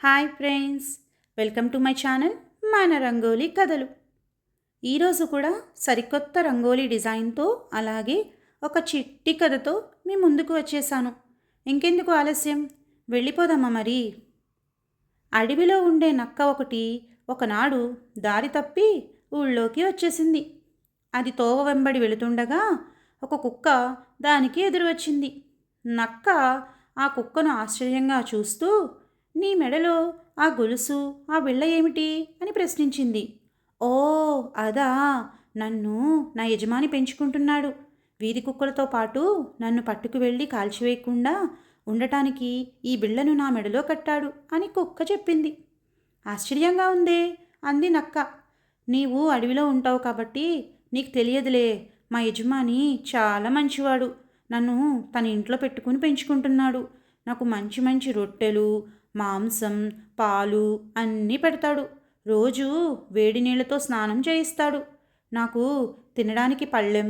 Hi friends, welcome to my channel మన రంగోలీ కథలు. ఈరోజు కూడా సరికొత్త రంగోలీ డిజైన్తో అలాగే ఒక చిట్టి కథతో మీ ముందుకు వచ్చేసాను. ఇంకెందుకు ఆలస్యం, వెళ్ళిపోదామా మరి. అడవిలో ఉండే నక్క ఒకటి ఒకనాడు దారి తప్పి ఊళ్ళోకి వచ్చేసింది. అది తోవ వెంబడి వెళుతుండగా ఒక కుక్క దానికి ఎదురు వచ్చింది. నక్క ఆ కుక్కను ఆశ్చర్యంగా చూస్తూ, నీ మెడలో ఆ గొలుసు, ఆ బిళ్ళ ఏమిటి అని ప్రశ్నించింది. ఓ అదా, నన్ను నా యజమాని పెంచుకుంటున్నాడు. వీధి కుక్కలతో పాటు నన్ను పట్టుకు వెళ్ళి కాల్చివేయకుండా ఉండటానికి ఈ బిళ్ళను నా మెడలో కట్టాడు అని కుక్క చెప్పింది. ఆశ్చర్యంగా ఉందే అంది నక్క. నీవు అడవిలో ఉంటావు కాబట్టి నీకు తెలియదులే, మా యజమాని చాలా మంచివాడు. నన్ను తన ఇంట్లో పెట్టుకుని పెంచుకుంటున్నాడు. నాకు మంచి మంచి రొట్టెలు, మాంసం, పాలు అన్నీ పెడతాడు. రోజు వేడి నీళ్ళతో స్నానం చేయిస్తాడు. నాకు తినడానికి పళ్ళెం,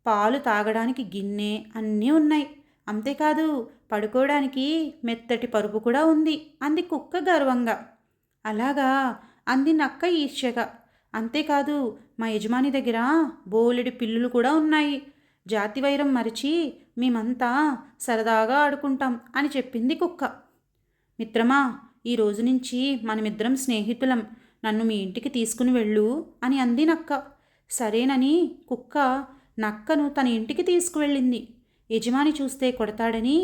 పాలు తాగడానికి గిన్నె అన్నీ ఉన్నాయి. అంతేకాదు పడుకోవడానికి మెత్తటి పరుపు కూడా ఉంది అంది కుక్క గర్వంగా. అలాగా అంది నక్క ఈర్ష్యగా. అంతేకాదు మా యజమాని దగ్గర బోలెడు పిల్లులు కూడా ఉన్నాయి. జాతి వైరం మరిచి మేమంతా సరదాగా ఆడుకుంటాం అని చెప్పింది కుక్క. మిత్రమా, ఈ రోజు నుంచి మనమిద్దరం స్నేహితులం. నన్ను మీ ఇంటికి తీసుకుని వెళ్ళు అని అంది నక్క. సరేనని కుక్క నక్కను తన ఇంటికి తీసుకువెళ్ళింది. యజమాని చూస్తే కొడతాడని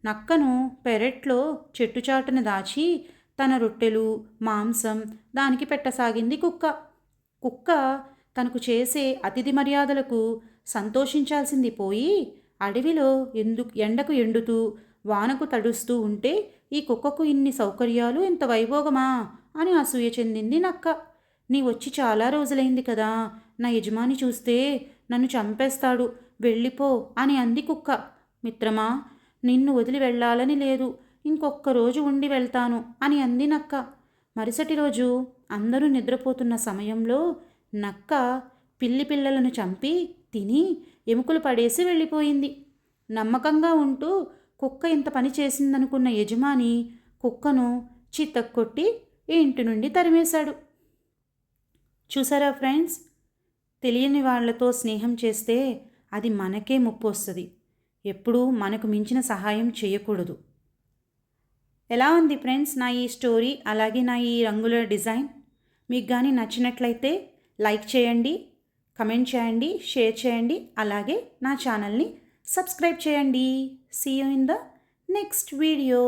నక్కను పెరట్లో చెట్టుచాటున దాచి తన రొట్టెలు, మాంసం దానికి పెట్టసాగింది కుక్క. కుక్క తనకు చేసే అతిథి మర్యాదలకు సంతోషించాల్సింది పోయి అడవిలో ఎండకు ఎండుతూ వానకు తడుస్తూ ఉంటే ఈ కుక్కకు ఇన్ని సౌకర్యాలు, ఇంత వైభోగమా అని అసూయ చెందింది నక్క. నీ వచ్చి చాలా రోజులైంది కదా, నా యజమాని చూస్తే నన్ను చంపేస్తాడు, వెళ్ళిపో అని అంది కుక్క. మిత్రమా, నిన్ను వదిలి వెళ్ళాలని లేదు, ఇంకొక్క రోజు ఉండి వెళ్తాను అని అంది నక్క. మరుసటి రోజు అందరూ నిద్రపోతున్న సమయంలో నక్క పిల్లి పిల్లలను చంపి తిని ఎముకలు పడేసి వెళ్ళిపోయింది. నమ్మకంగా ఉంటూ కుక్క ఇంత పని చేసిందనుకున్న యజమాని కుక్కను చితక్కొట్టి ఇంటి నుండి తరిమేశాడు. చూసారా ఫ్రెండ్స్, తెలియని వాళ్లతో స్నేహం చేస్తే అది మనకే ముప్పు వస్తుంది. ఎప్పుడూ మనకు మించిన సహాయం చేయకూడదు. ఎలా ఉంది ఫ్రెండ్స్ నా ఈ స్టోరీ, అలాగే నా ఈ రంగుల డిజైన్? మీకు కానీ నచ్చినట్లయితే లైక్ చేయండి, కమెంట్ చేయండి, షేర్ చేయండి, అలాగే నా ఛానల్ని సబ్స్క్రైబ్ చేయండి. See you in the next video.